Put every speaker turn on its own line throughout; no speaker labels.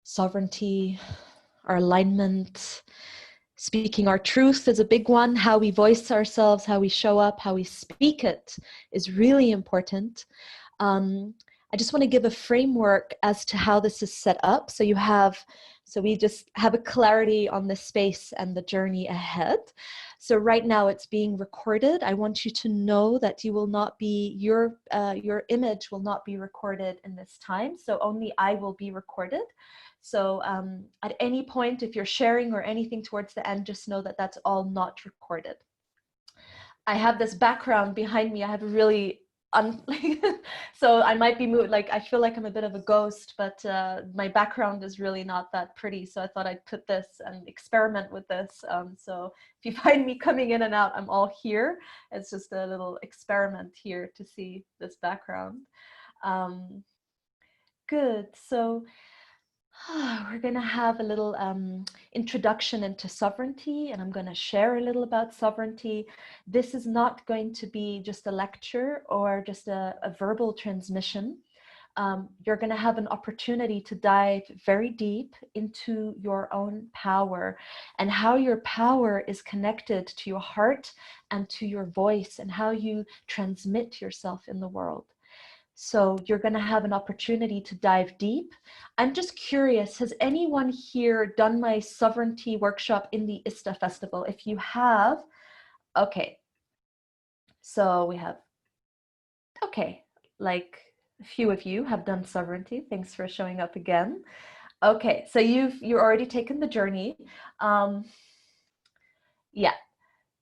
sovereignty, our alignment, speaking our truth is a big one. How we voice ourselves, how we show up, how we speak it is really important. I just want to give a framework as to how this is set up. So we just have a clarity on the space and the journey ahead. So right now it's being recorded. I want you to know that you will not be, your image will not be recorded in this time. So only I will be recorded. So at any point, if you're sharing or anything towards the end, just know that that's all not recorded. I have this background behind me. I have a really so I might be moved, like I feel like I'm a bit of a ghost, but my background is really not that pretty. So I thought I'd put this and experiment with this. So if you find me coming in and out, I'm all here. It's just a little experiment here to see this background. Good. So we're going to have a little introduction into sovereignty, and I'm going to share a little about sovereignty. This is not going to be just a lecture or just a verbal transmission. You're going to have an opportunity to dive very deep into your own power and how your power is connected to your heart and to your voice and how you transmit yourself in the world. So you're going to have an opportunity to dive deep. I'm just curious, has anyone here done my sovereignty workshop in the ISTA festival? If you have, okay. So we have, okay, like a few of you have done sovereignty. Thanks for showing up again. Okay, so you're already taken the journey. Yeah.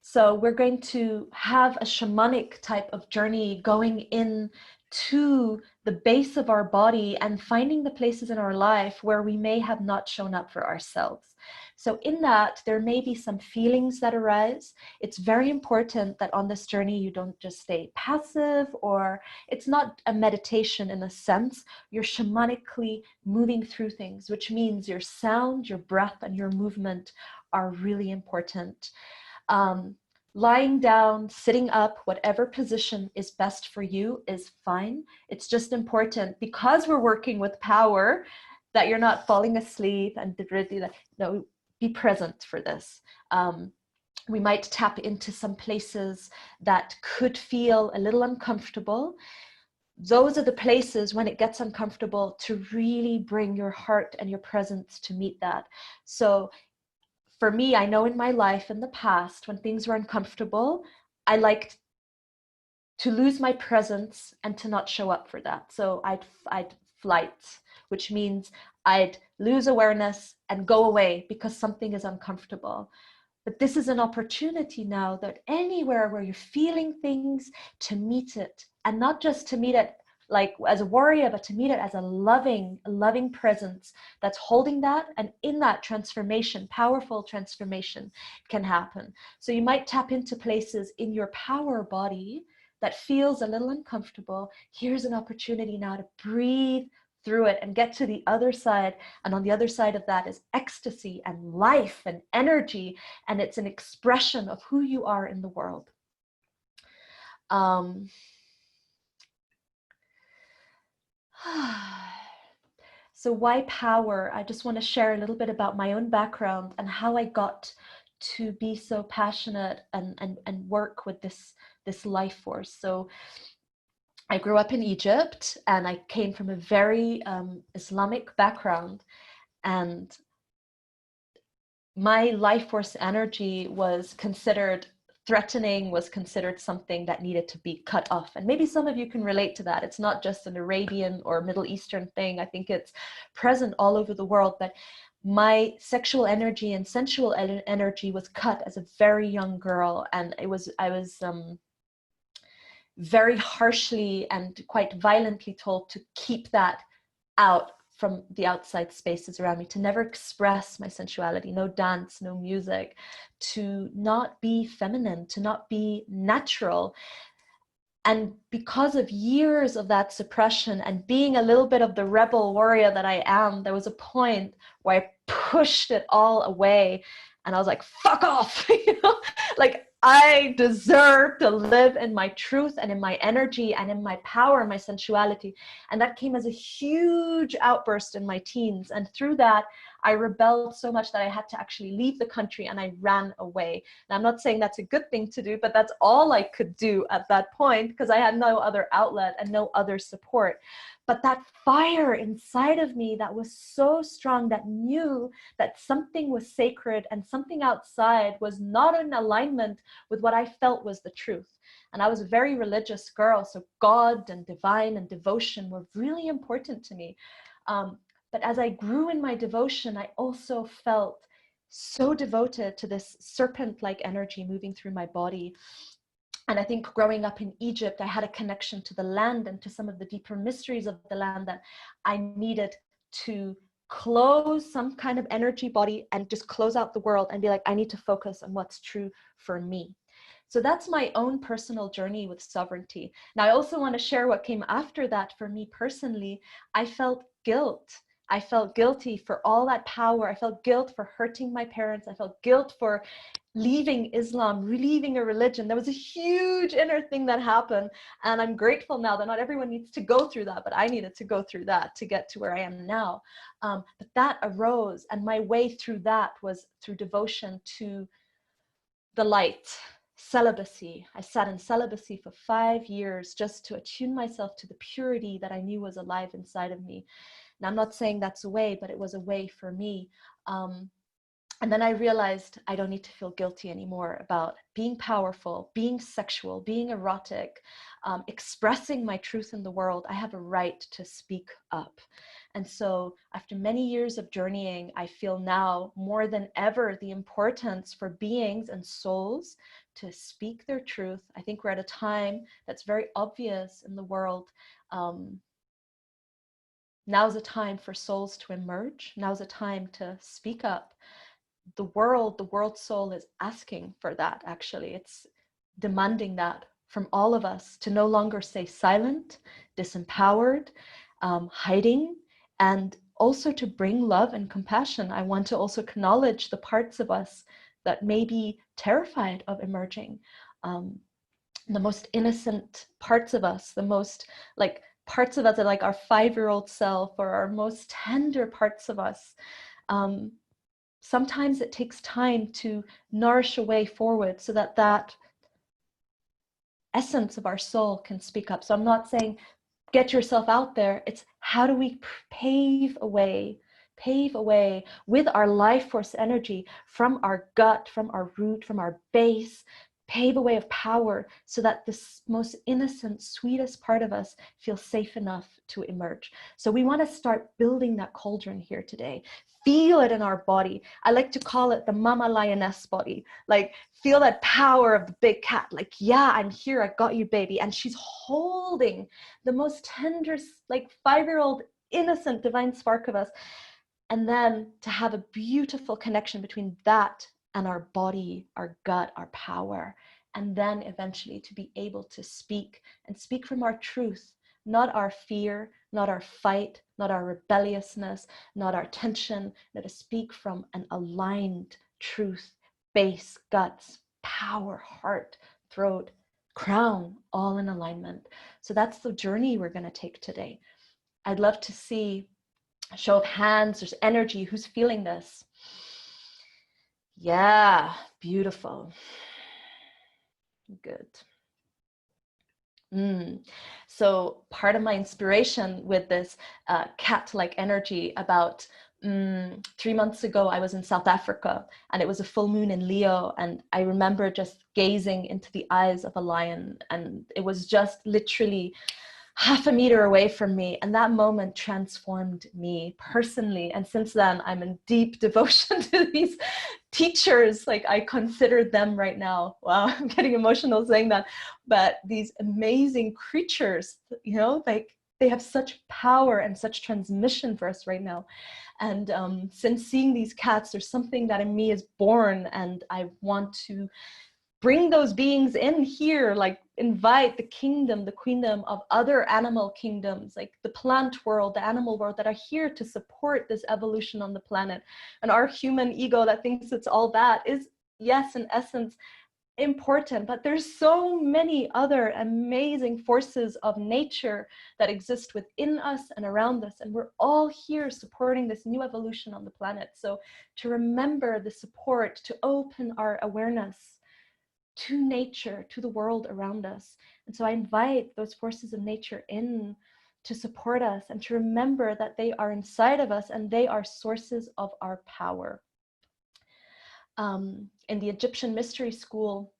So we're going to have a shamanic type of journey going in to the base of our body and finding the places in our life where we may have not shown up for ourselves. So in that, there may be some feelings that arise. It's very important that on this journey, you don't just stay passive, or it's not a meditation in a sense. You're shamanically moving through things, which means your sound, your breath, and your movement are really important. Lying down, sitting up, whatever position is best for you is fine. It's just important, because we're working with power, that you're not falling asleep and no, be present for this. We might tap into some places that could feel a little uncomfortable. Those are the places, when it gets uncomfortable, to really bring your heart and your presence to meet that. So for me, I know in my life in the past, when things were uncomfortable, I liked to lose my presence and to not show up for that. So I'd flight, which means I'd lose awareness and go away because something is uncomfortable. But this is an opportunity now that anywhere where you're feeling things, to meet it, and not just to meet it like as a warrior, but to meet it as a loving presence that's holding that, and in that transformation, powerful transformation can happen. So you might tap into places in your power body that feels a little uncomfortable. Here's an opportunity now to breathe through it and get to the other side. And on the other side of that is ecstasy and life and energy, and it's an expression of who you are in the world. So why power? I just want to share a little bit about my own background and how I got to be so passionate and work with this life force. So I grew up in Egypt, and I came from a very Islamic background, and my life force energy was considered threatening, was considered something that needed to be cut off. And maybe some of you can relate to that. It's not just an Arabian or Middle Eastern thing. I think it's present all over the world, that my sexual energy and sensual energy was cut as a very young girl. And I was very harshly and quite violently told to keep that out from the outside spaces around me, to never express my sensuality, no dance, no music, to not be feminine, to not be natural. And because of years of that suppression and being a little bit of the rebel warrior that I am, there was a point where I pushed it all away, and I was like, fuck off, you know? Like, I deserve to live in my truth and in my energy and in my power and my sensuality. And that came as a huge outburst in my teens. And through that, I rebelled so much that I had to actually leave the country and I ran away. Now, I'm not saying that's a good thing to do, but that's all I could do at that point because I had no other outlet and no other support. But that fire inside of me that was so strong, that knew that something was sacred and something outside was not in alignment with what I felt was the truth. And I was a very religious girl, so God and divine and devotion were really important to me. But as I grew in my devotion, I also felt so devoted to this serpent-like energy moving through my body. And I think growing up in Egypt, I had a connection to the land and to some of the deeper mysteries of the land that I needed to close some kind of energy body and just close out the world and be like, I need to focus on what's true for me. So that's my own personal journey with sovereignty. Now, I also want to share what came after that for me personally. I felt guilt. I felt guilty for all that power. I felt guilt for hurting my parents. I felt guilt for leaving Islam, leaving a religion. There was a huge inner thing that happened. And I'm grateful now that not everyone needs to go through that, but I needed to go through that to get to where I am now. But that arose, and my way through that was through devotion to the light, celibacy. I sat in celibacy for 5 years just to attune myself to the purity that I knew was alive inside of me. Now, I'm not saying that's a way, but it was a way for me. And then I realized I don't need to feel guilty anymore about being powerful, being sexual, being erotic, expressing my truth in the world. I have a right to speak up. And so after many years of journeying, I feel now more than ever the importance for beings and souls to speak their truth. I think we're at a time that's very obvious in the world. Now's a time for souls to emerge. Now's a time to speak up. The world soul is asking for that, actually. It's demanding that from all of us to no longer stay silent, disempowered, hiding, and also to bring love and compassion. I want to also acknowledge the parts of us that may be terrified of emerging. The most innocent parts of us, the most like parts of us that like our 5-year-old self or our most tender parts of us. Sometimes it takes time to nourish a way forward so that that essence of our soul can speak up. So I'm not saying get yourself out there. It's how do we pave a way with our life force energy from our gut, from our root, from our base, pave a way of power so that this most innocent, sweetest part of us feels safe enough to emerge. So we want to start building that cauldron here today. Feel it in our body. I like to call it the mama lioness body. Like, feel that power of the big cat. Like, yeah, I'm here. I got you, baby. And she's holding the most tender, like 5-year-old innocent divine spark of us. And then to have a beautiful connection between that and our body, our gut, our power. And then eventually to be able to speak and speak from our truth, not our fear, not our fight, not our rebelliousness, not our tension, but to speak from an aligned truth, base, guts, power, heart, throat, crown, all in alignment. So that's the journey we're going to take today. I'd love to see a show of hands. There's energy. Who's feeling this? Yeah, beautiful. Good. So part of my inspiration with this cat-like energy, about 3 months ago, I was in South Africa and it was a full moon in Leo. And I remember just gazing into the eyes of a lion, and it was just literally half a meter away from me. And that moment transformed me personally. And since then, I'm in deep devotion to these teachers. Like, I consider them right now. Wow, I'm getting emotional saying that. But these amazing creatures, you know, like they have such power and such transmission for us right now. And since seeing these cats, there's something that in me is born, and I want to bring those beings in here, like invite the kingdom, the queendom of other animal kingdoms, like the plant world, the animal world, that are here to support this evolution on the planet. And our human ego that thinks it's all that is, yes, in essence, important, but there's so many other amazing forces of nature that exist within us and around us, and we're all here supporting this new evolution on the planet. So to remember the support, to open our awareness to nature, to the world around us. And so I invite those forces of nature in to support us and to remember that they are inside of us and they are sources of our power. In the Egyptian mystery school,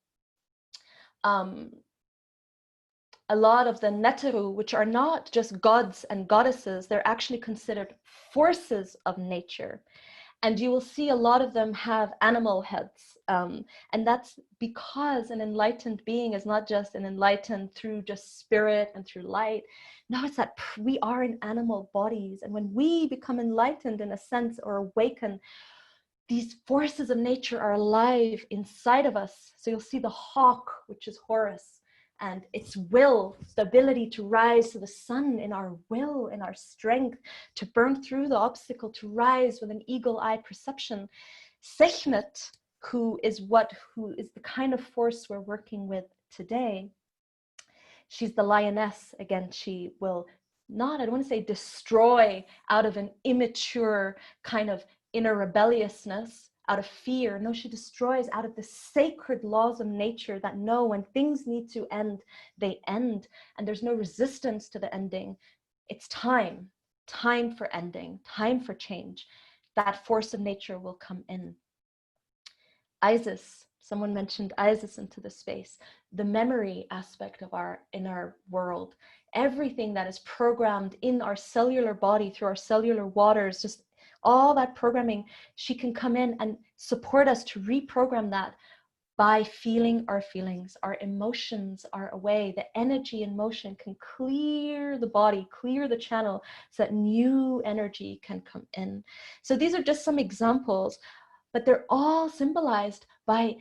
a lot of the Neteru, which are not just gods and goddesses, they're actually considered forces of nature. And you will see a lot of them have animal heads. And that's because an enlightened being is not just an enlightened through just spirit and through light. No, it's that we are in animal bodies. And when we become enlightened in a sense or awaken, these forces of nature are alive inside of us. So you'll see the hawk, which is Horus, and its will, the ability to rise to the sun in our will, in our strength, to burn through the obstacle, to rise with an eagle-eye perception. Sekhmet, who is the kind of force we're working with today. She's the lioness. Again, she will not, I don't want to say destroy out of an immature kind of inner rebelliousness, out of fear. No, she destroys out of the sacred laws of nature that know when things need to end, they end. And there's no resistance to the ending. It's time for ending, time for change. That force of nature will come in. Isis, someone mentioned Isis into the space, the memory aspect of in our world, everything that is programmed in our cellular body through our cellular waters, just all that programming, she can come in and support us to reprogram that by feeling our feelings. Our emotions are away. The energy in motion can clear the body, clear the channel so that new energy can come in. So these are just some examples, but they're all symbolized by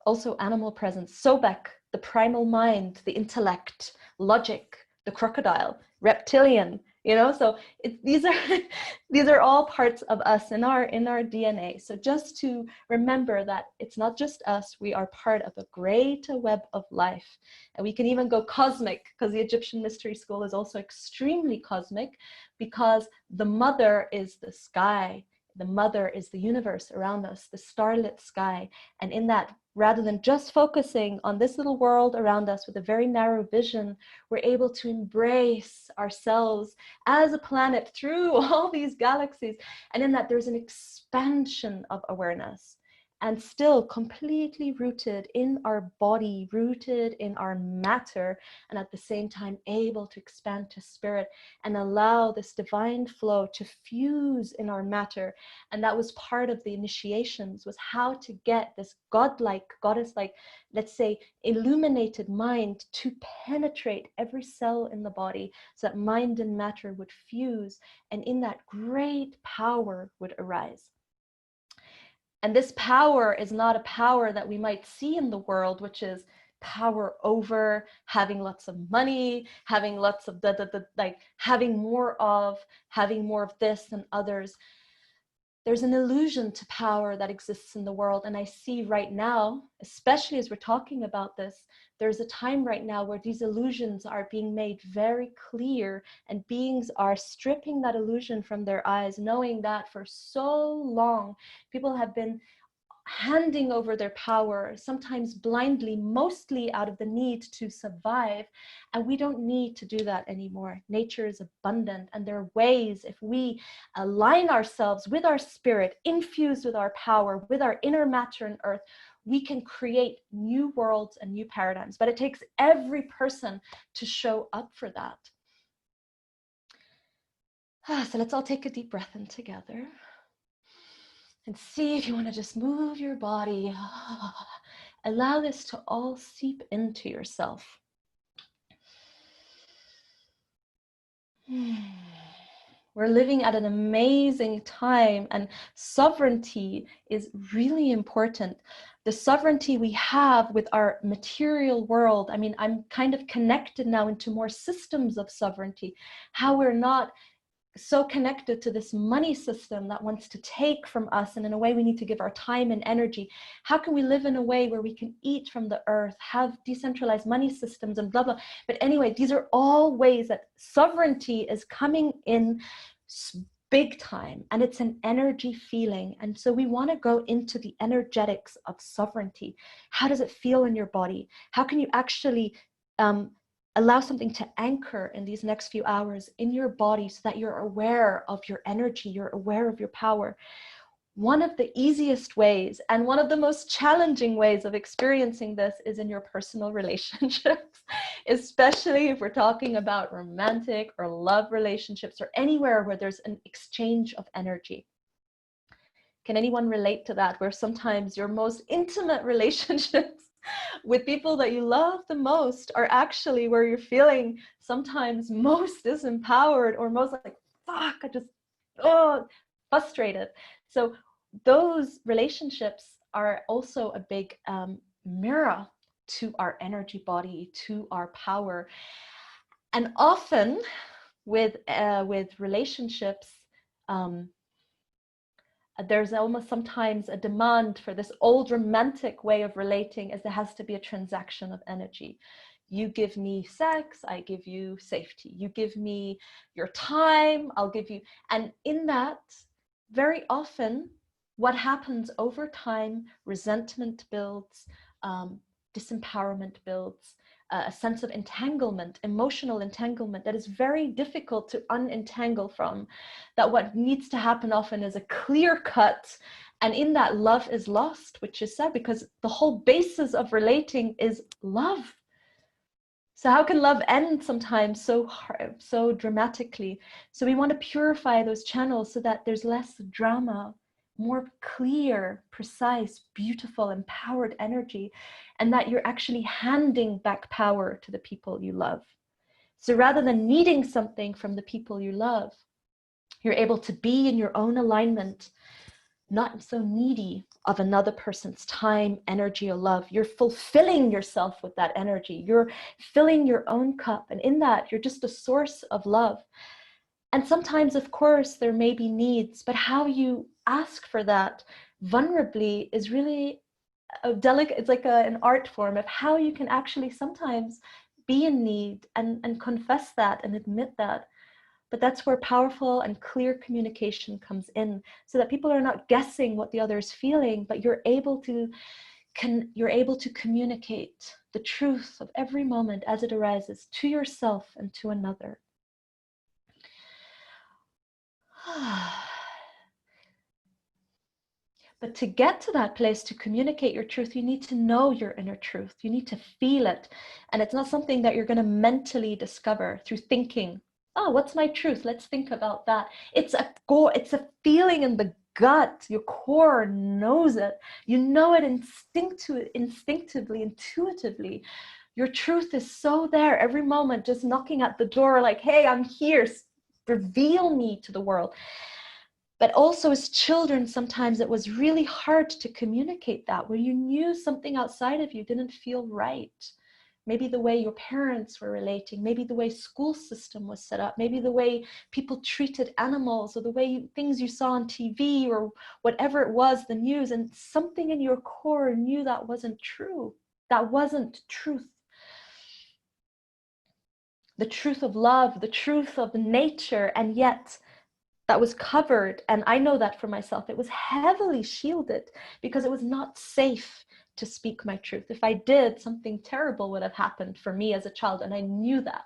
also animal presence. Sobek, the primal mind, the intellect, logic, the crocodile, reptilian, so these are all parts of us in our DNA. So just to remember that it's not just us, we are part of a greater web of life. And we can even go cosmic, because the Egyptian mystery school is also extremely cosmic, because the mother is the sky. The mother is the universe around us, the starlit sky. And in that, rather than just focusing on this little world around us with a very narrow vision, we're able to embrace ourselves as a planet through all these galaxies. And in that, there's an expansion of awareness, and still completely rooted in our body, rooted in our matter, and at the same time able to expand to spirit and allow this divine flow to fuse in our matter. And that was part of the initiations, was how to get this godlike, goddess-like, let's say, illuminated mind to penetrate every cell in the body, so that mind and matter would fuse, and in that great power would arise. And this power is not a power that we might see in the world, which is power over, having lots of money, having lots of having more of this than others. There's an illusion to power that exists in the world. And I see right now, especially as we're talking about this, there's a time right now where these illusions are being made very clear, and beings are stripping that illusion from their eyes, knowing that for so long, people have been handing over their power, sometimes blindly, mostly out of the need to survive. And we don't need to do that anymore. Nature is abundant, and there are ways, if we align ourselves with our spirit, infused with our power, with our inner matter and earth, we can create new worlds and new paradigms. But it takes every person to show up for that. So let's all take a deep breath in together. And see if you want to just move your body. Allow this to all seep into yourself. We're living at an amazing time, and sovereignty is really important. The sovereignty we have with our material world. I mean, I'm kind of connected now into more systems of sovereignty, how we're not so connected to this money system that wants to take from us, and in a way we need to give our time and energy. How can we live in a way where we can eat from the earth, have decentralized money systems and blah blah. But anyway, these are all ways that sovereignty is coming in big time, and it's an energy feeling. And so we want to go into the energetics of sovereignty. How does it feel in your body? How can you actually allow something to anchor in these next few hours in your body, so that you're aware of your energy, you're aware of your power? One of the easiest ways and one of the most challenging ways of experiencing this is in your personal relationships, especially if we're talking about romantic or love relationships, or anywhere where there's an exchange of energy. Can anyone relate to that, where sometimes your most intimate relationships with people that you love the most are actually where you're feeling sometimes most disempowered, or most like, fuck, I just, oh, frustrated. So those relationships are also a big mirror to our energy body, to our power. And often with relationships, there's almost sometimes a demand for this old romantic way of relating, as there has to be a transaction of energy. You give me sex, I give you safety. You give me your time, I'll give you. And in that, very often, what happens over time, resentment builds, disempowerment builds, a sense of entanglement, emotional entanglement that is very difficult to unentangle from. That what needs to happen often is a clear cut, and in that love is lost, which is sad, because the whole basis of relating is love. So how can love end sometimes so hard, so dramatically? So we want to purify those channels so that there's less drama, more clear, precise, beautiful, empowered energy, and that you're actually handing back power to the people you love. So rather than needing something from the people you love, you're able to be in your own alignment, not so needy of another person's time, energy, or love. You're fulfilling yourself with that energy. You're filling your own cup, and in that, you're just a source of love. And sometimes, of course, there may be needs, but how you ask for that vulnerably is really a delicate, it's like an art form of how you can actually sometimes be in need and confess that and admit that. But that's where powerful and clear communication comes in, so that people are not guessing what the other is feeling, but you're able to communicate the truth of every moment as it arises to yourself and to another. But to get to that place, to communicate your truth, you need to know your inner truth. You need to feel it. And it's not something that you're going to mentally discover through thinking. Oh, what's my truth? Let's think about that. It's a feeling in the gut. Your core knows it. You know it instinctively, intuitively. Your truth is so there every moment, just knocking at the door like, hey, I'm here. Reveal me to the world. But also as children, sometimes it was really hard to communicate that, where you knew something outside of you didn't feel right. Maybe the way your parents were relating, maybe the way school system was set up, maybe the way people treated animals, or the way things you saw on TV, or whatever it was, the news, and something in your core knew that wasn't true. That wasn't truth. The truth of love, the truth of nature, and yet that was covered, and I know that for myself, it was heavily shielded because it was not safe to speak my truth. If I did, something terrible would have happened for me as a child, and I knew that.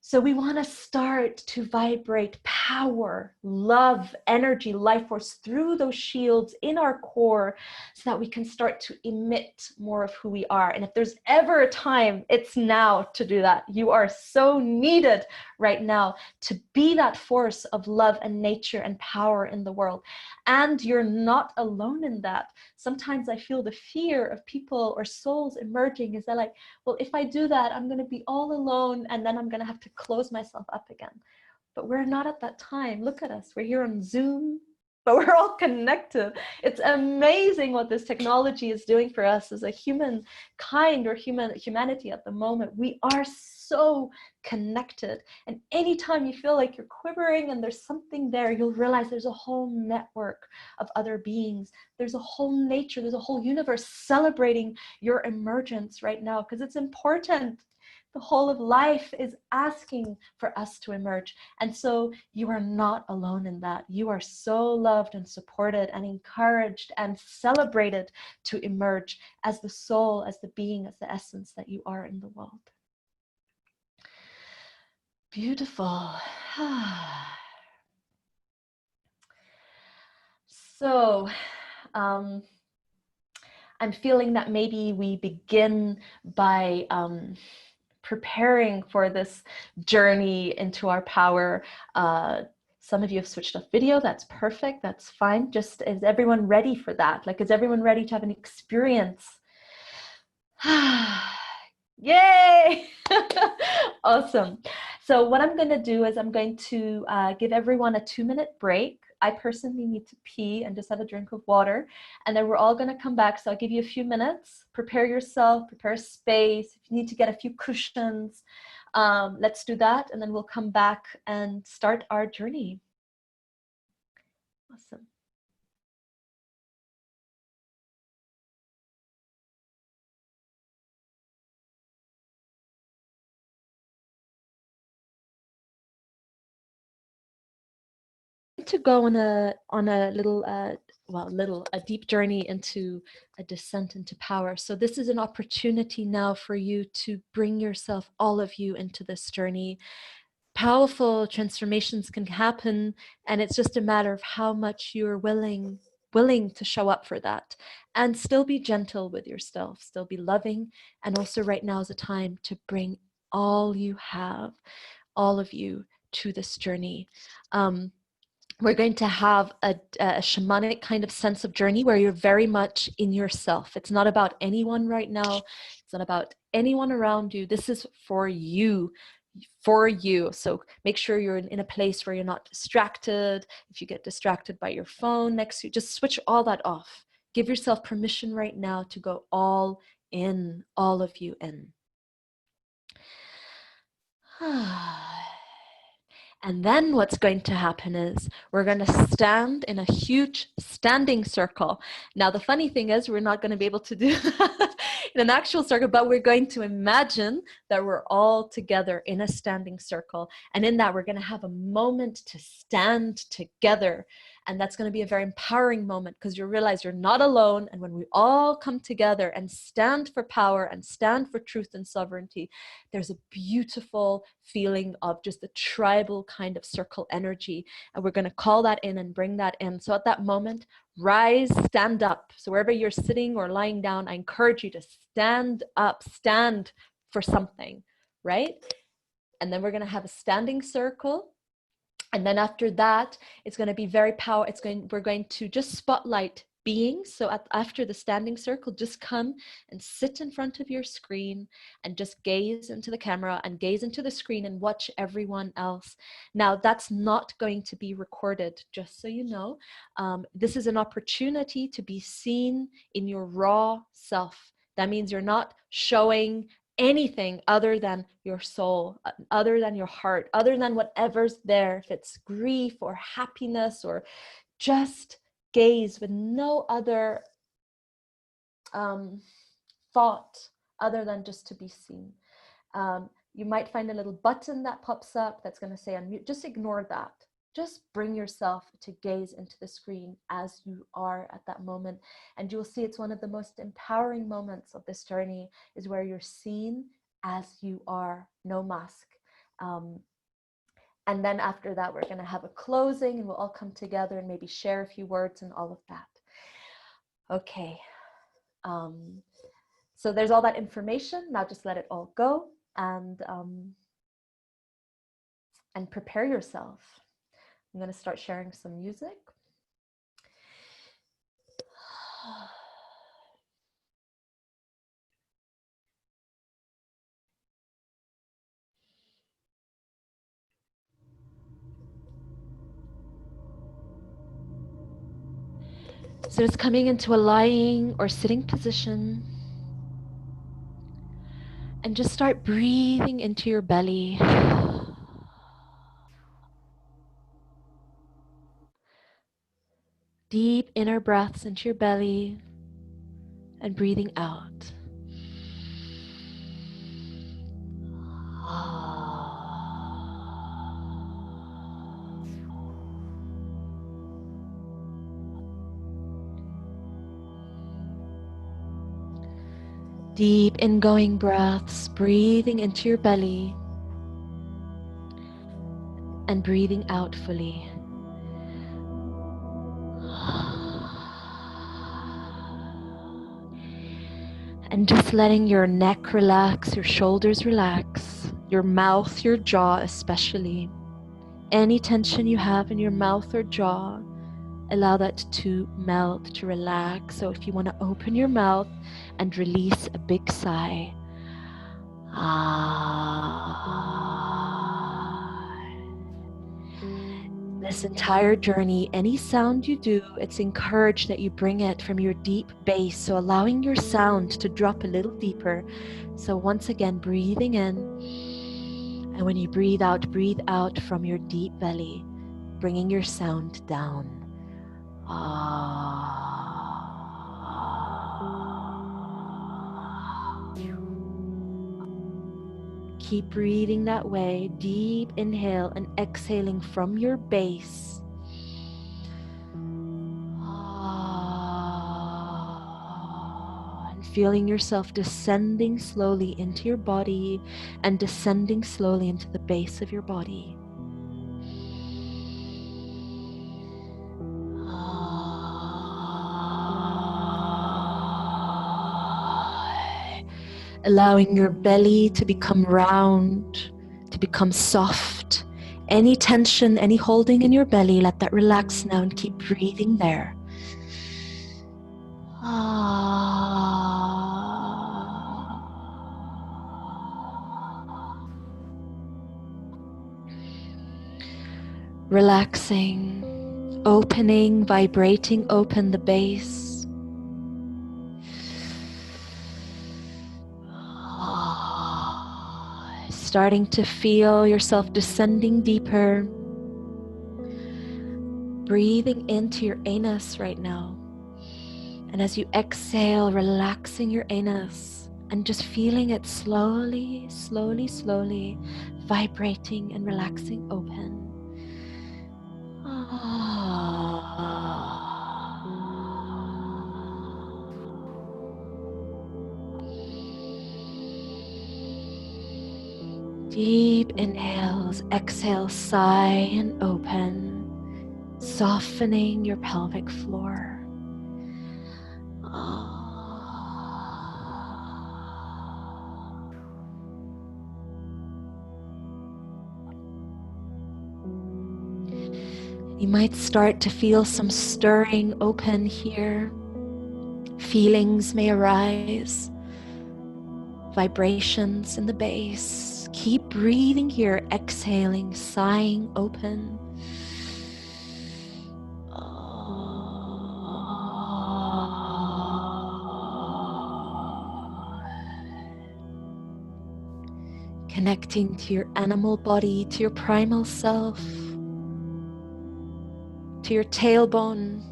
So we want to start to vibrate power, love, energy, life force through those shields in our core, so that we can start to emit more of who we are. And if there's ever a time, it's now to do that. You are so needed right now to be that force of love and nature and power in the world. And you're not alone in that. Sometimes I feel the fear of people or souls emerging is that like, well, if I do that, I'm going to be all alone, and then I'm going to have to close myself up again. But we're not at that time. Look at us. We're here on Zoom, but we're all connected. It's amazing what this technology is doing for us as a humankind, or humanity at the moment. We are so connected. And anytime you feel like you're quivering and there's something there, you'll realize there's a whole network of other beings. There's a whole nature, there's a whole universe celebrating your emergence right now, because it's important. The whole of life is asking for us to emerge. And so you are not alone in that. You are so loved and supported and encouraged and celebrated to emerge as the soul, as the being, as the essence that you are in the world. Beautiful. So, I'm feeling that maybe we begin by preparing for this journey into our power. Some of you have switched off video. That's perfect. That's fine. Just, is everyone ready for that? Like, is everyone ready to have an experience? Yay! Awesome. So what I'm going to do is I'm going to give everyone a 2-minute break. I personally need to pee and just have a drink of water. And then we're all going to come back. So I'll give you a few minutes. Prepare yourself, prepare space. If you need to get a few cushions, let's do that. And then we'll come back and start our journey. Awesome. To go on a little a deep journey into a descent into power. So this is an opportunity now for you to bring yourself, all of you, into this journey. Powerful transformations can happen, and it's just a matter of how much you're willing to show up for that, and still be gentle with yourself, still be loving. And also right now is a time to bring all you have, all of you, to this journey. We're going to have a shamanic kind of sense of journey where you're very much in yourself. It's not about anyone right now. It's not about anyone around you. This is for you, for you. So make sure you're in a place where you're not distracted. If you get distracted by your phone next to you, just switch all that off. Give yourself permission right now to go all in, all of you in. And then what's going to happen is we're going to stand in a huge standing circle. Now, the funny thing is we're not going to be able to do that in an actual circle, but we're going to imagine that we're all together in a standing circle. And in that, we're going to have a moment to stand together. And that's going to be a very empowering moment, because you realize you're not alone. And when we all come together and stand for power and stand for truth and sovereignty, there's a beautiful feeling of just the tribal kind of circle energy. And we're going to call that in and bring that in. So at that moment, rise, stand up. So wherever you're sitting or lying down, I encourage you to stand up, stand for something, right? And then we're going to have a standing circle. And then after that, it's going to be very we're going to just spotlight beings. So after the standing circle, just come and sit in front of your screen and just gaze into the camera and gaze into the screen and watch everyone else. Now, that's not going to be recorded, just so you know. This is an opportunity to be seen in your raw self. That means you're not showing anything other than your soul, other than your heart, other than whatever's there. If it's grief or happiness, or just gaze with no other thought other than just to be seen. You might find a little button that pops up that's going to say unmute. Just ignore that. Just bring yourself to gaze into the screen as you are at that moment. And you'll see it's one of the most empowering moments of this journey, is where you're seen as you are, no mask. And then after that, we're going to have a closing, and we'll all come together and maybe share a few words and all of that. Okay. So there's all that information. Now just let it all go and prepare yourself. I'm going to start sharing some music. So it's coming into a lying or sitting position. And just start breathing into your belly. Deep inner breaths into your belly and breathing out. Deep ingoing breaths, breathing into your belly and breathing out fully. And just letting your neck relax, your shoulders relax, your mouth, your jaw especially. Any tension you have in your mouth or jaw, allow that to melt, to relax. So if you want to open your mouth and release a big sigh. This entire journey, any sound you do, it's encouraged that you bring it from your deep base. So allowing your sound to drop a little deeper. So once again, breathing in. And when you breathe out from your deep belly, bringing your sound down. Keep breathing that way. Deep inhale and exhaling from your base. And feeling yourself descending slowly into your body and descending slowly into the base of your body. Allowing your belly to become round, to become soft. Any tension, any holding in your belly, let that relax now and keep breathing there. Relaxing, opening, vibrating open the base. Starting to feel yourself descending deeper. Breathing into your anus right now. And as you exhale, relaxing your anus and just feeling it slowly, slowly, slowly vibrating and relaxing open. Deep inhales, exhale, sigh and open, softening your pelvic floor. You might start to feel some stirring open here. Feelings may arise. Vibrations in the base. Keep breathing here, exhaling, sighing open. Connecting to your animal body, to your primal self, to your tailbone,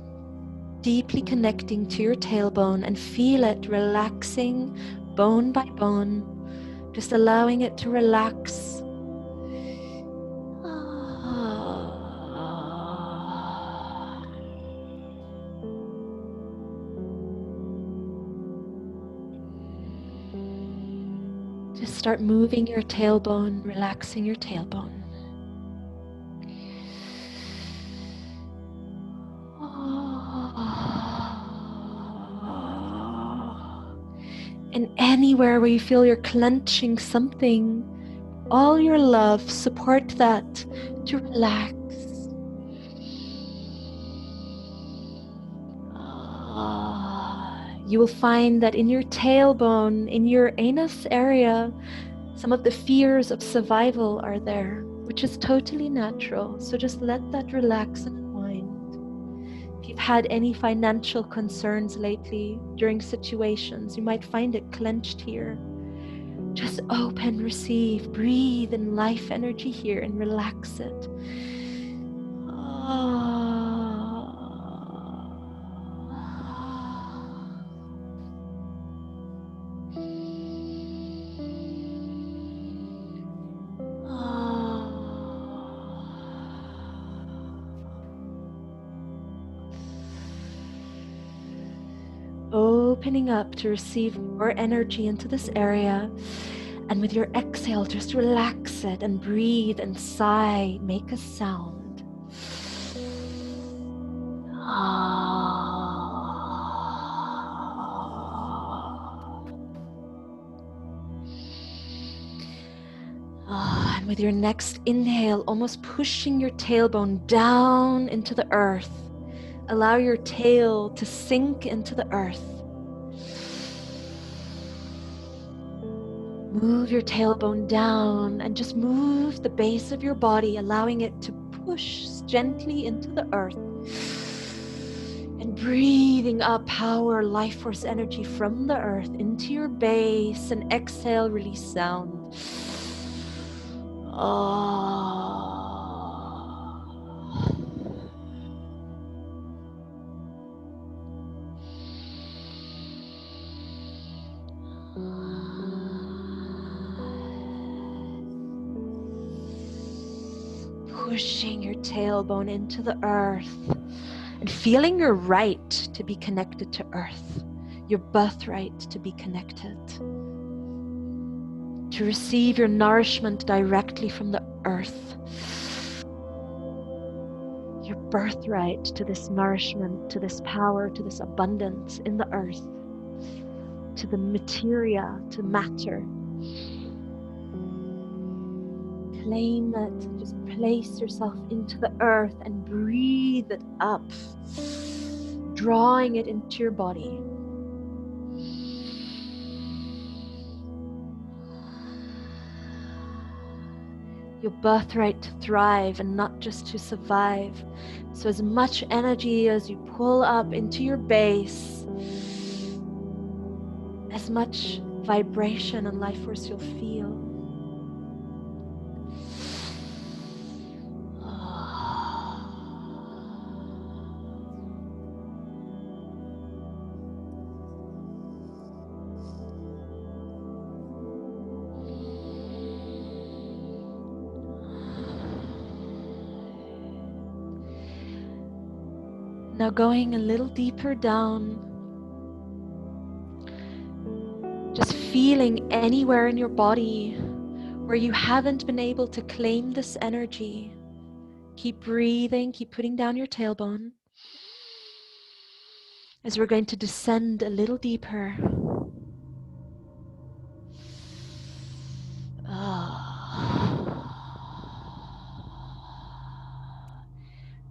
deeply connecting to your tailbone and feel it relaxing bone by bone, just allowing it to relax. Just start moving your tailbone, relaxing your tailbone. And anywhere where you feel you're clenching something, all your love, support that to relax. You will find that in your tailbone, in your anus area, some of the fears of survival are there, which is totally natural. So just let that relax and unwind. If you've had any financial concerns lately during situations, you might find it clenched here. Just open, receive, breathe in life energy here and relax it. Opening up to receive more energy into this area. And with your exhale, just relax it and breathe and sigh. Make a sound. And with your next inhale, almost pushing your tailbone down into the earth. Allow your tail to sink into the earth. Move your tailbone down and just move the base of your body, allowing it to push gently into the earth. And breathing up power, life force energy from the earth into your base. And exhale, release sound. Pushing your tailbone into the earth and feeling your right to be connected to earth, your birthright to be connected, to receive your nourishment directly from the earth, your birthright to this nourishment, to this power, to this abundance in the earth, to the materia, to matter. Claim it, just place yourself into the earth and breathe it up, drawing it into your body. Your birthright to thrive and not just to survive. So as much energy as you pull up into your base, as much vibration and life force you'll feel. Now going a little deeper down, just feeling anywhere in your body where you haven't been able to claim this energy. Keep breathing, keep putting down your tailbone as we're going to descend a little deeper.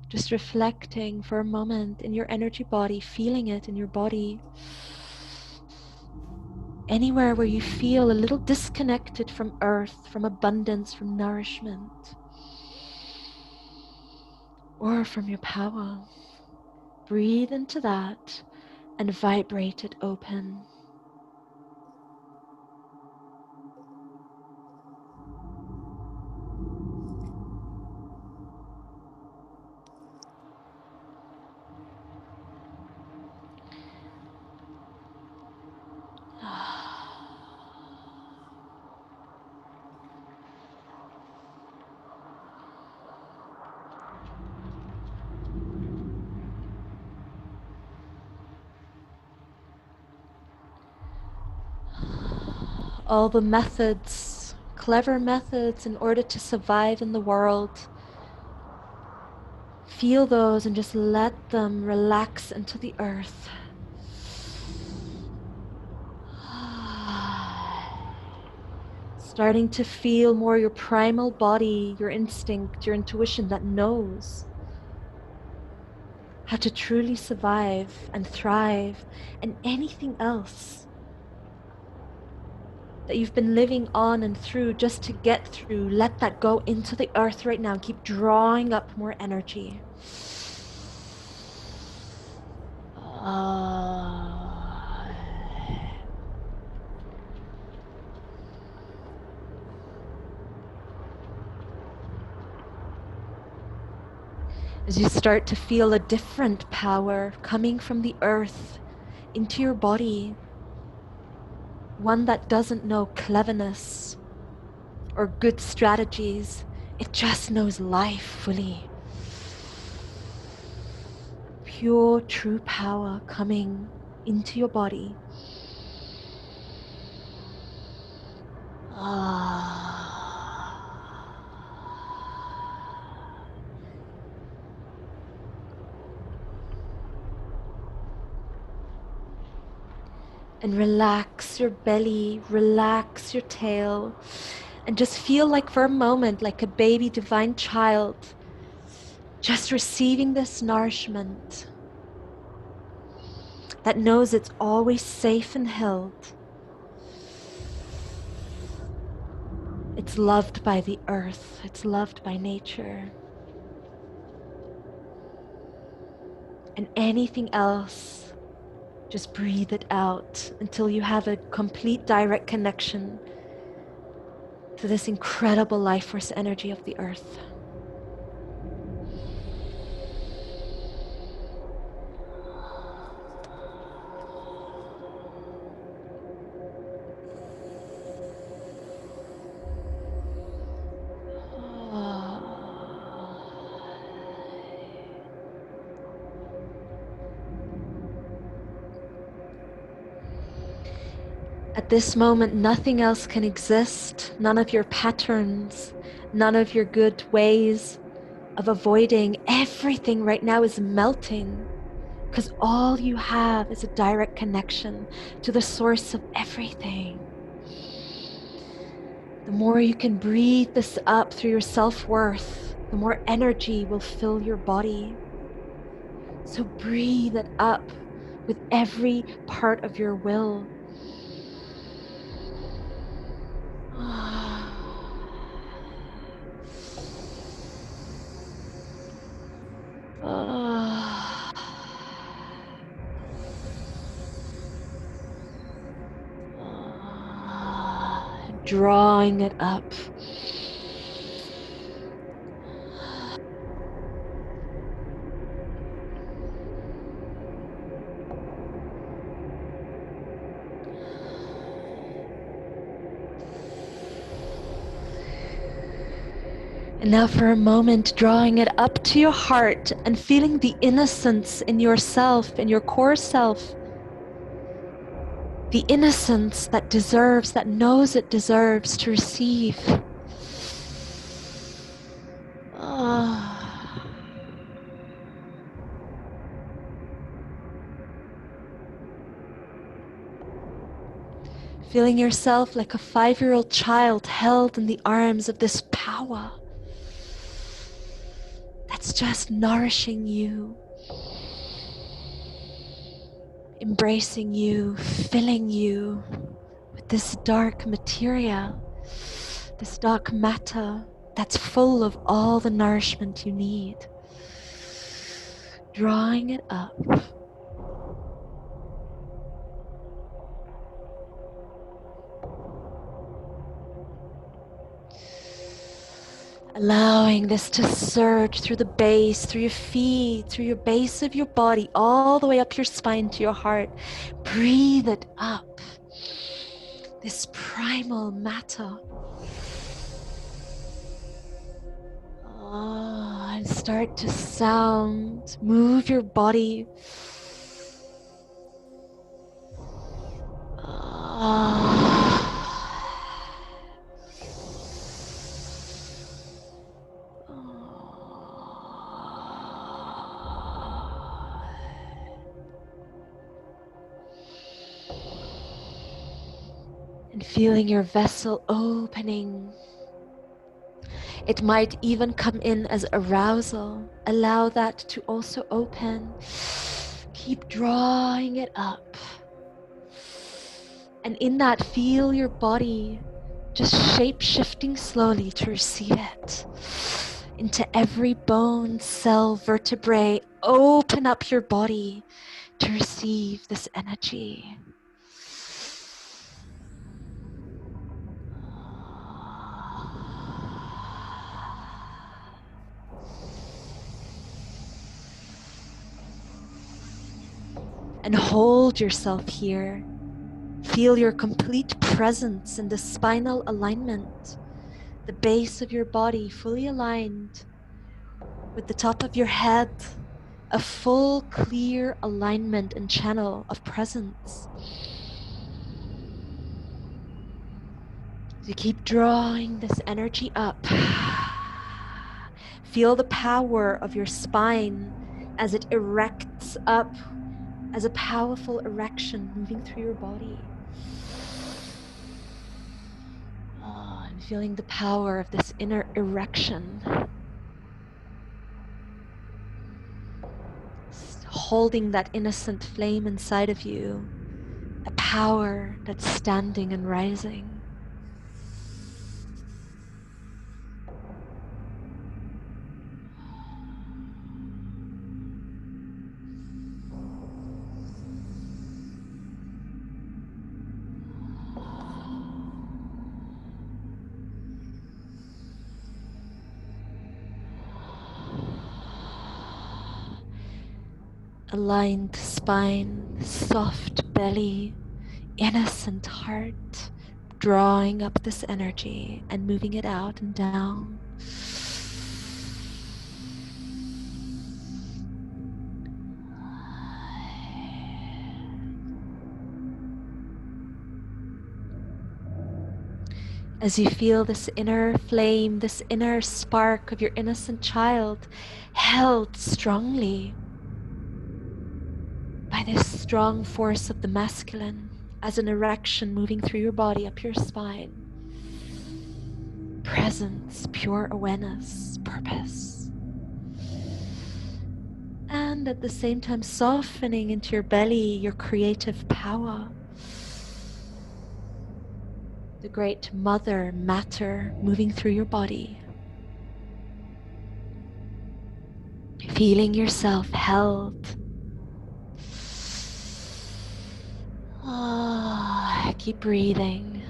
Just reflecting for a moment in your energy body, feeling it in your body. Anywhere where you feel a little disconnected from earth, from abundance, from nourishment, or from your power. Breathe into that and vibrate it open. All the methods, clever methods in order to survive in the world. Feel those and just let them relax into the earth. Starting to feel more your primal body, your instinct, your intuition that knows how to truly survive and thrive, and anything else that you've been living on and through just to get through, let that go into the earth right now. Keep drawing up more energy. As you start to feel a different power coming from the earth into your body, one that doesn't know cleverness or good strategies, it just knows life fully. Pure, true power coming into your body. And relax your belly, relax your tail, and just feel like for a moment, like a baby divine child, just receiving this nourishment that knows it's always safe and held. It's loved by the earth, it's loved by nature. And anything else, just breathe it out until you have a complete direct connection to this incredible life force energy of the earth. At this moment, nothing else can exist. None of your patterns, none of your good ways of avoiding. Everything right now is melting because all you have is a direct connection to the source of everything. The more you can breathe this up through your self-worth, the more energy will fill your body. So breathe it up with every part of your will. Drawing it up. And now for a moment, drawing it up to your heart and feeling the innocence in yourself, in your core self. The innocence that deserves, that knows it deserves to receive. Feeling yourself like a 5-year-old child held in the arms of this power that's just nourishing you, embracing you, filling you with this dark materia, this dark matter that's full of all the nourishment you need. Drawing it up. Allowing this to surge through the base, through your feet, through your base of your body, all the way up your spine to your heart. Breathe it up. This primal matter. And start to sound. Move your body. And feeling your vessel opening. It might even come in as arousal. Allow that to also open. Keep drawing it up. And in that, feel your body just shape-shifting slowly to receive it. Into every bone, cell, vertebrae. Open up your body to receive this energy. and hold yourself here. Feel your complete presence in the spinal alignment, the base of your body fully aligned with the top of your head, a full clear alignment and channel of presence. You keep drawing this energy up. Feel the power of your spine as it erects up as a powerful erection moving through your body. And feeling the power of this inner erection. Holding that innocent flame inside of you, a power that's standing and rising. Aligned spine, soft belly, innocent heart, drawing up this energy and moving it out and down. As you feel this inner flame, this inner spark of your innocent child held strongly by this strong force of the masculine as an erection moving through your body up your spine. Presence, pure awareness, purpose. And at the same time softening into your belly, your creative power. The great mother matter moving through your body. Feeling yourself held. Keep breathing.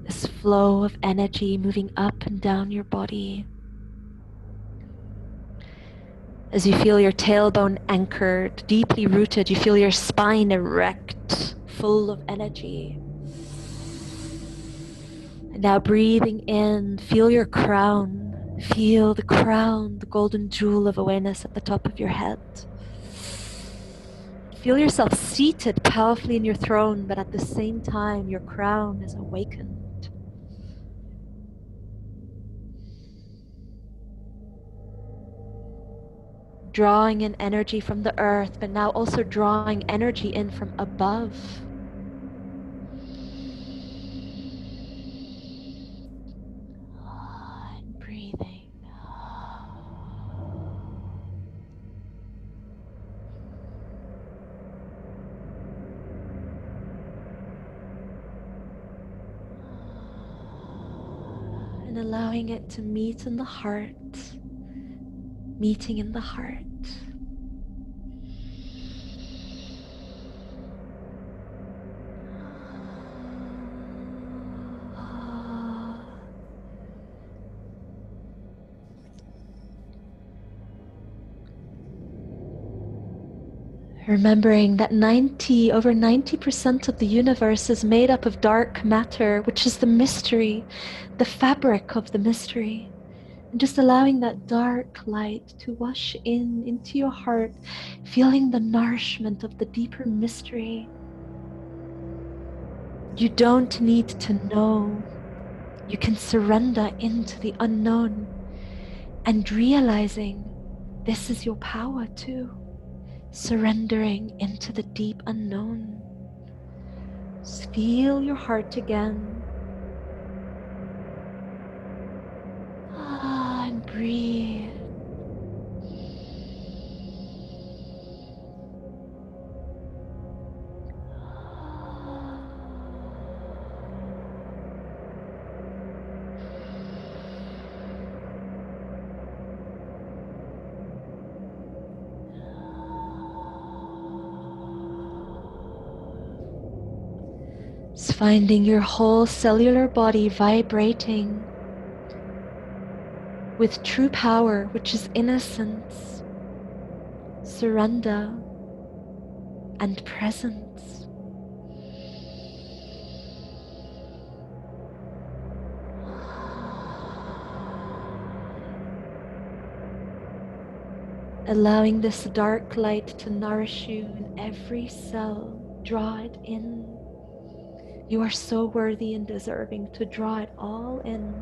This flow of energy moving up and down your body. As you feel your tailbone anchored, deeply rooted, you feel your spine erect, full of energy. And now breathing in, feel your crown. Feel the crown, the golden jewel of awareness at the top of your head. Feel yourself seated powerfully in your throne, but at the same time, your crown is awakened. Drawing in energy from the earth, but now also drawing energy in from above. And breathing. And allowing it to meet in the heart. Meeting in the heart. Remembering that over 90% of the universe is made up of dark matter, which is the mystery, the fabric of the mystery. And just allowing that dark light to wash into your heart, feeling the nourishment of the deeper mystery. You don't need to know. You can surrender into the unknown and realizing this is your power too. Surrendering into the deep unknown. Just feel your heart again. And breathe. Finding your whole cellular body vibrating with true power, which is innocence, surrender, and presence. Allowing this dark light to nourish you in every cell. Draw it in. You are so worthy and deserving to draw it all in.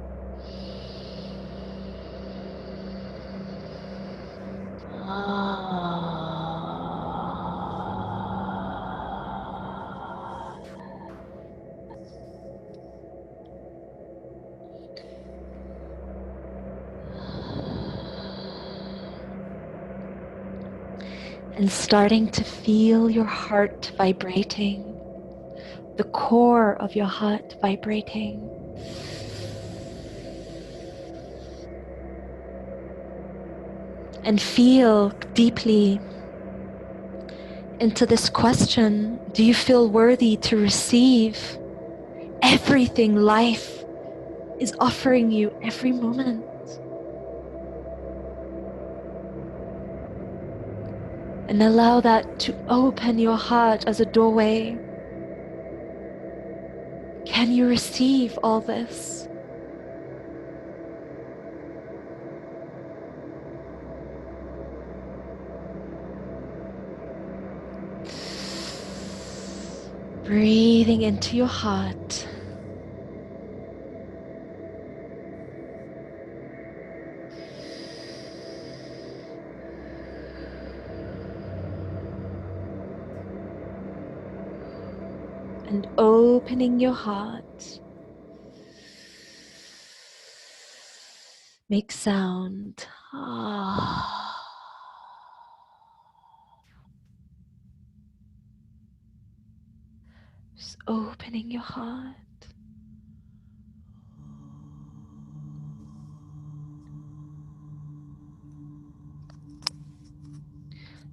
And starting to feel your heart vibrating, the core of your heart vibrating. And feel deeply into this question: do you feel worthy to receive everything life is offering you every moment? And allow that to open your heart as a doorway. Can you receive all this? Breathing into your heart. And opening your heart. Make sound. Just opening your heart.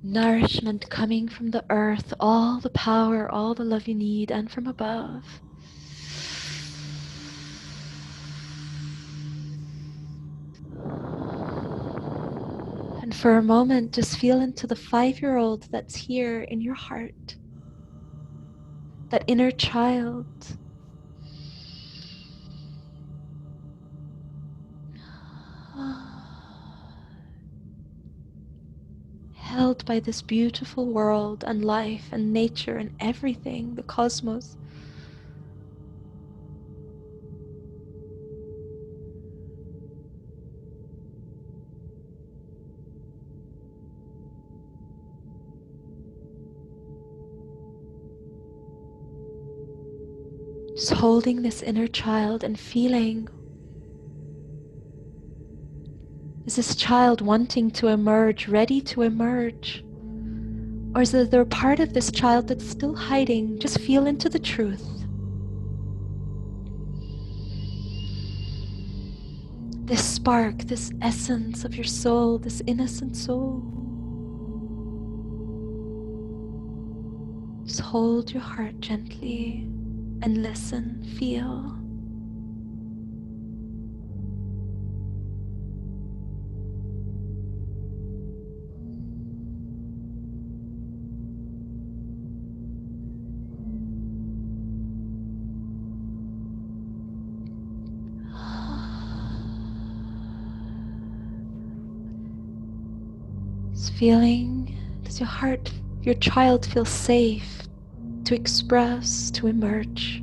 Nourishment coming from the earth, all the power, all the love you need, and from above. And for a moment, just feel into the 5-year-old that's here in your heart, that inner child. Held by this beautiful world and life and nature and everything, the cosmos. Just holding this inner child and feeling, is this child wanting to emerge, ready to emerge? Or is there a part of this child that's still hiding? Just feel into the truth. This spark, this essence of your soul, this innocent soul. Just hold your heart gently and listen, feel. Just feeling, does your heart, your child feel safe to express, to emerge?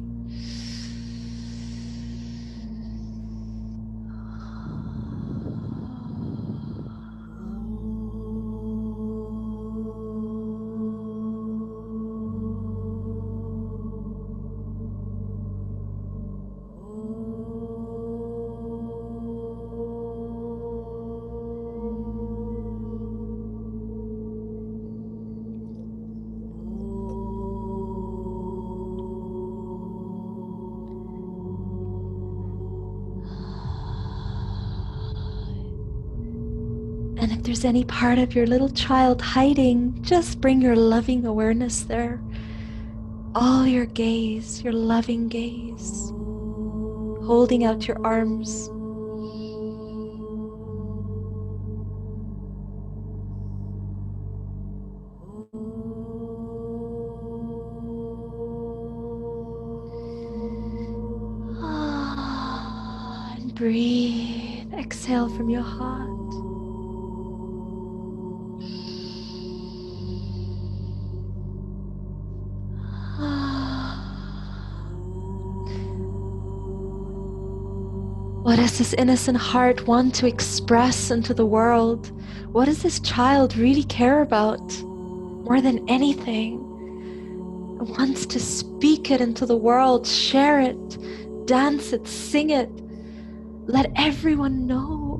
And if there's any part of your little child hiding, just bring your loving awareness there. all your gaze, your loving gaze, holding out your arms. And breathe. Exhale from your heart. What does this innocent heart want to express into the world? What does this child really care about more than anything? It wants to speak it into the world, share it, dance it, sing it, let everyone know.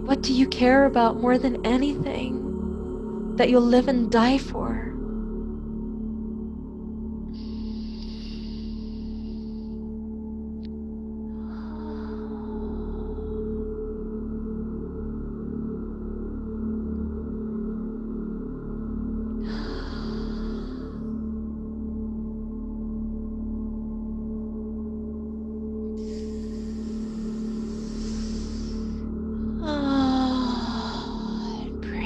What do you care about more than anything that you'll live and die for? And breathe.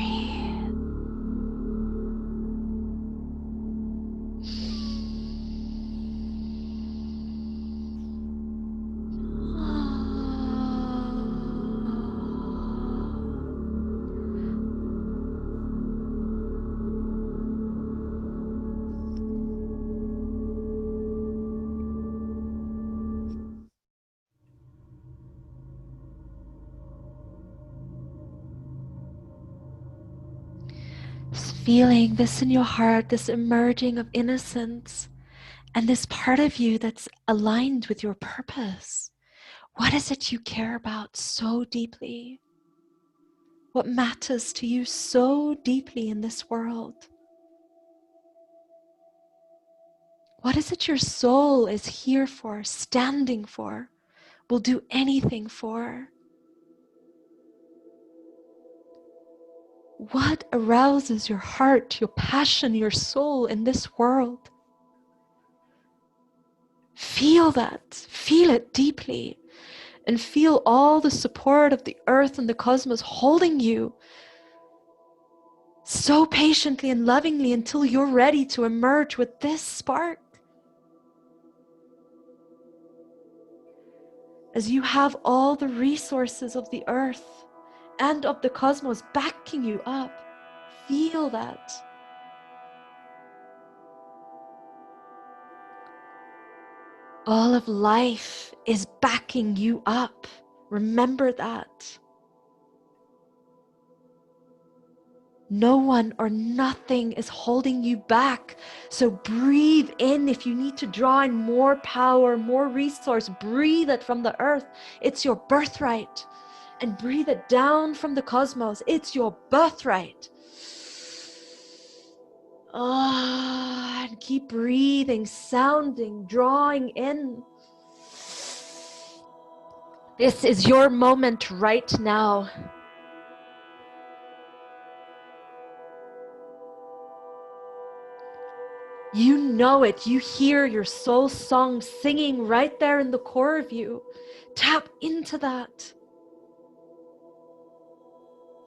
Just feeling this in your heart, this emerging of innocence, and this part of you that's aligned with your purpose. What is it you care about so deeply? What matters to you so deeply in this world? What is it your soul is here for, standing for, will do anything for? What arouses your heart, your passion, your soul in this world? Feel that, feel it deeply, and feel all the support of the earth and the cosmos holding you so patiently and lovingly until you're ready to emerge with this spark. As you have all the resources of the earth and of the cosmos backing you up, feel that. All of life is backing you up. Remember that. No one or nothing is holding you back. So breathe in. If you need to draw in more power, more resource, breathe it from the earth. It's your birthright. And breathe it down from the cosmos. It's your birthright. And keep breathing, sounding, drawing in. This is your moment right now. You know it. You hear your soul song singing right there in the core of you. Tap into that.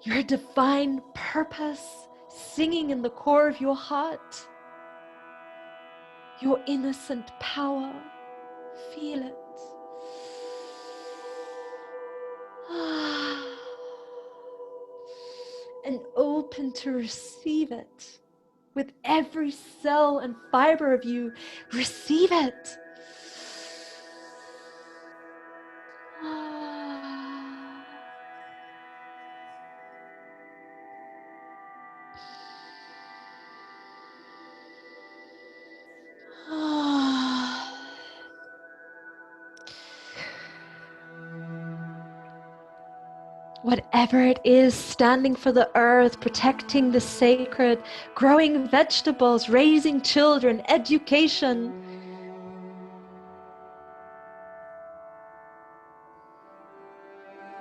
Your divine purpose singing in the core of your heart. Your innocent power. Feel it. And open to receive it. With every cell and fiber of you, receive it. Whatever it is, standing for the earth, protecting the sacred, growing vegetables, raising children, education.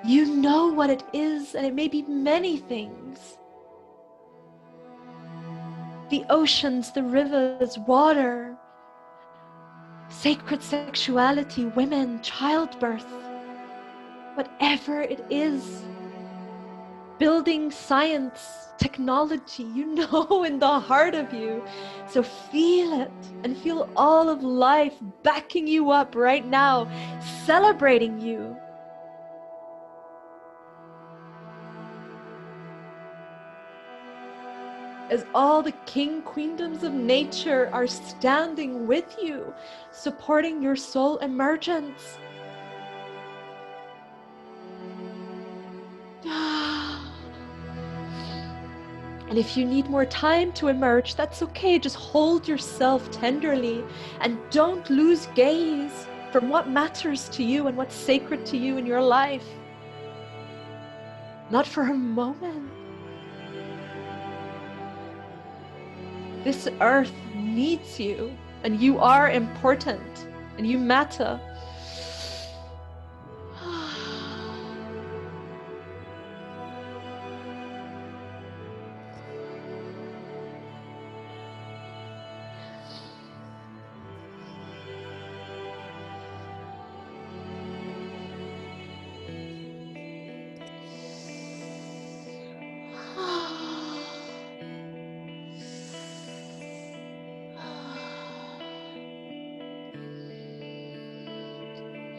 You know what it is, and it may be many things. The oceans, the rivers, water, sacred sexuality, women, childbirth. Whatever it is, building science, technology, you know in the heart of you. So feel it and feel all of life backing you up right now, celebrating you. As all the king queendoms of nature are standing with you, supporting your soul emergence. And if you need more time to emerge, that's okay. Just hold yourself tenderly and don't lose gaze from what matters to you and what's sacred to you in your life. Not for a moment. This earth needs you, and you are important, and you matter.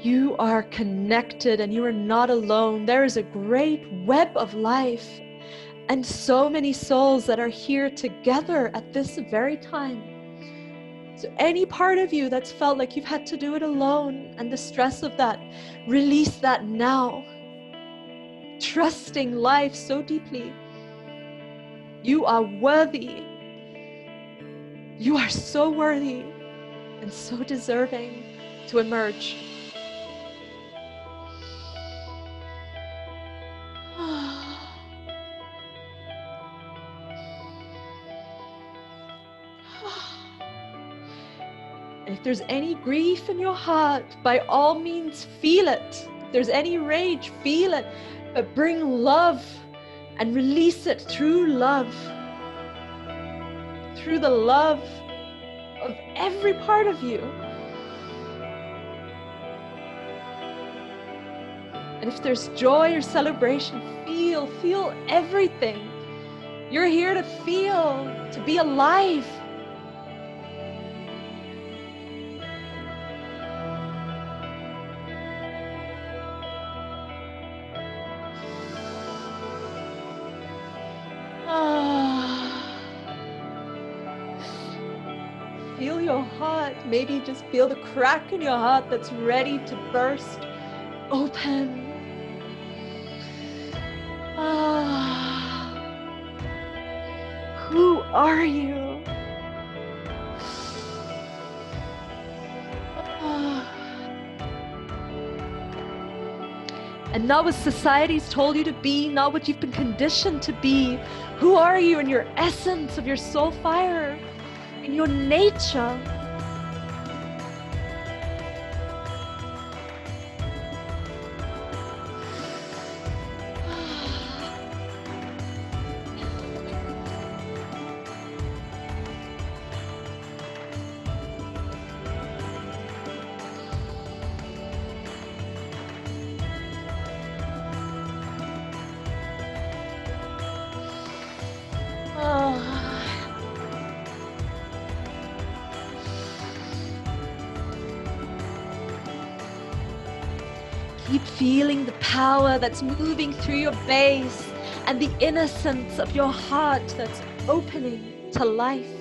You are connected and you are not alone. There is a great web of life and so many souls that are here together at this very time. So any part of you that's felt like you've had to do it alone and the stress of that, release that now. Trusting life so deeply. You are worthy. You are so worthy and so deserving to emerge. And if there's any grief in your heart, by all means feel it. If there's any rage, feel it. But bring love and release it through love. Through the love of every part of you. And if there's joy or celebration, feel everything. You're here to feel, to be alive. Feel your heart, maybe just feel the crack in your heart that's ready to burst open. Who are you? And not what society's told you to be, not what you've been conditioned to be. Who are you in your essence of your soul fire, in your nature? Keep feeling the power that's moving through your base and the innocence of your heart that's opening to life,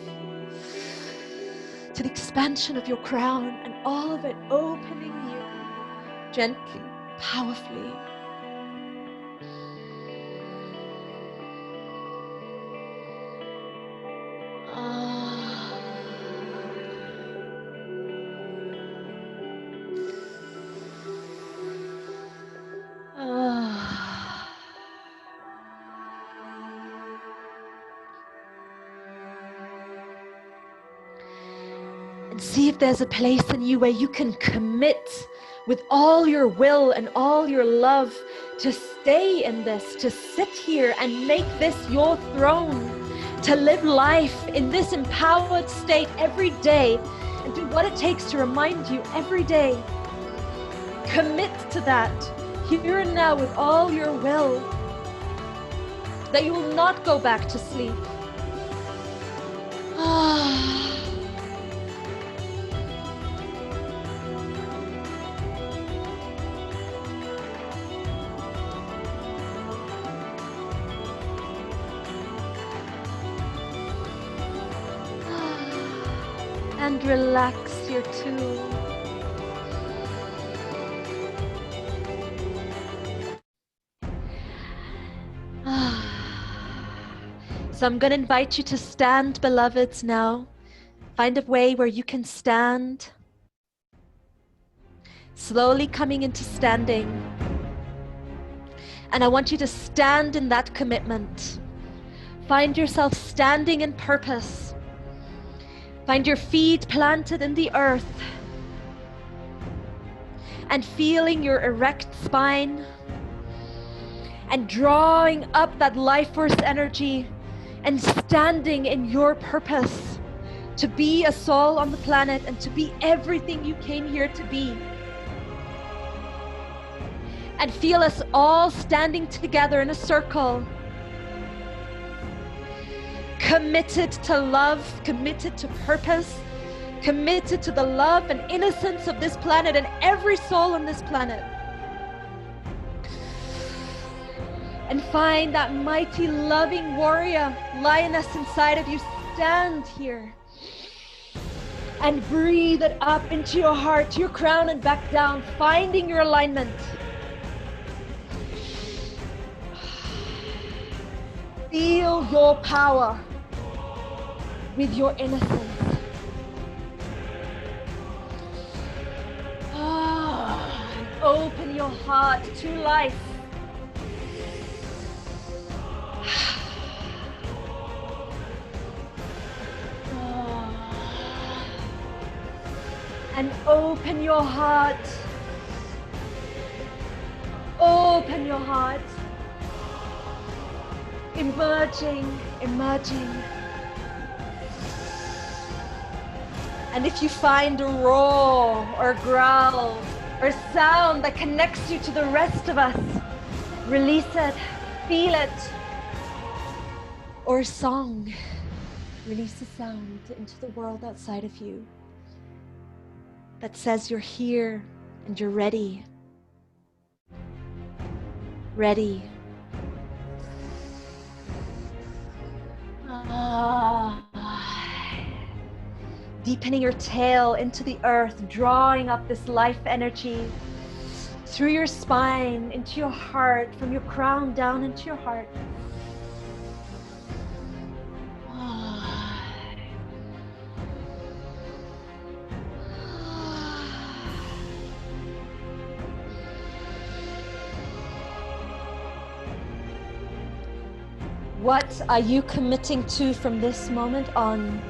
to the expansion of your crown, and all of it opening you gently, powerfully. there's a place in you where you can commit with all your will and all your love to stay in this, to sit here and make this your throne, to live life in this empowered state every day and do what it takes to remind you every day. Commit to that here and now with all your will, that you will not go back to sleep. And relax here too. So I'm going to invite you to stand, beloveds, now. Find a way where you can stand. Slowly coming into standing. And I want you to stand in that commitment. Find yourself standing in purpose. Find your feet planted in the earth. And feeling your erect spine. And drawing up that life force energy. And standing in your purpose. To be a soul on the planet and to be everything you came here to be. And feel us all standing together in a circle. Committed to love, committed to purpose, committed to the love and innocence of this planet and every soul on this planet. And find that mighty, loving warrior, lioness inside of you. Stand here. And breathe it up into your heart, your crown, and back down, finding your alignment. Feel your power with your innocence. And open your heart to life. And open your heart. Open your heart. Emerging, emerging. And if you find a roar or a growl or a sound that connects you to the rest of us, release it, feel it. Or a song, release a sound into the world outside of you that says you're here and you're ready. Ready. Deepening your tail into the earth, drawing up this life energy through your spine, into your heart, from your crown down into your heart. What are you committing to from this moment on?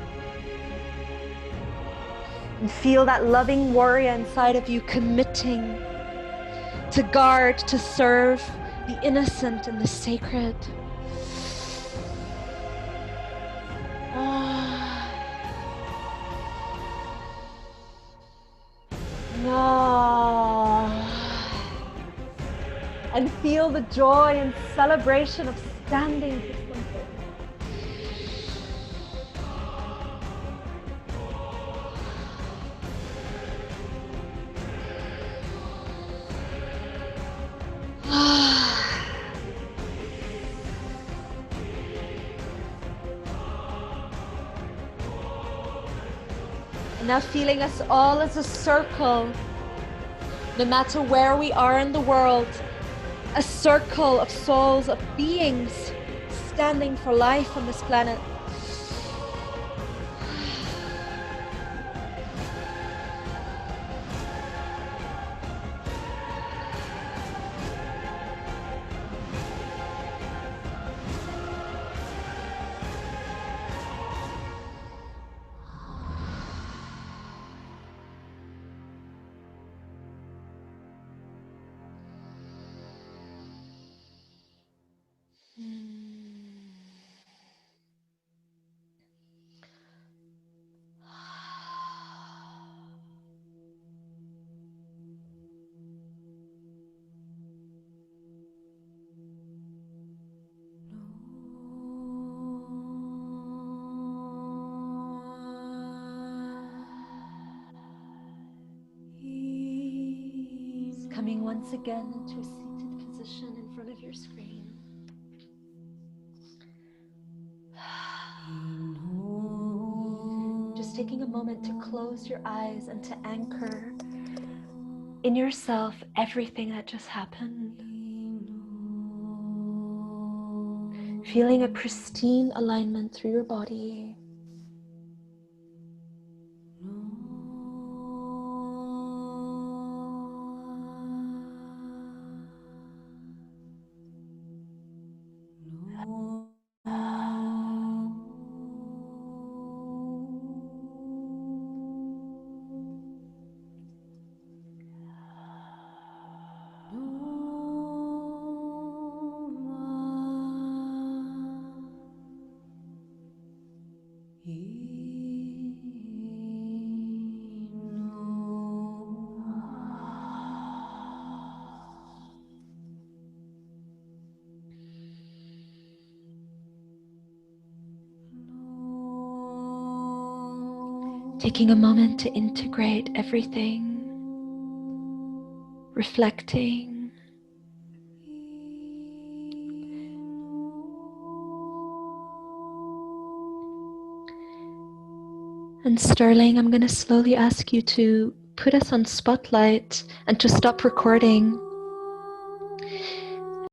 And feel that loving warrior inside of you committing to guard, to serve the innocent and the sacred. And feel the joy and celebration of standing for something. And now feeling us all as a circle, no matter where we are in the world, a circle of souls, of beings standing for life on this planet. Coming once again into a seated position in front of your screen. Just taking a moment to close your eyes and to anchor in yourself everything that just happened. Feeling a pristine alignment through your body. Taking a moment to integrate everything, reflecting. And Sterling, I'm going to slowly ask you to put us on spotlight and to stop recording.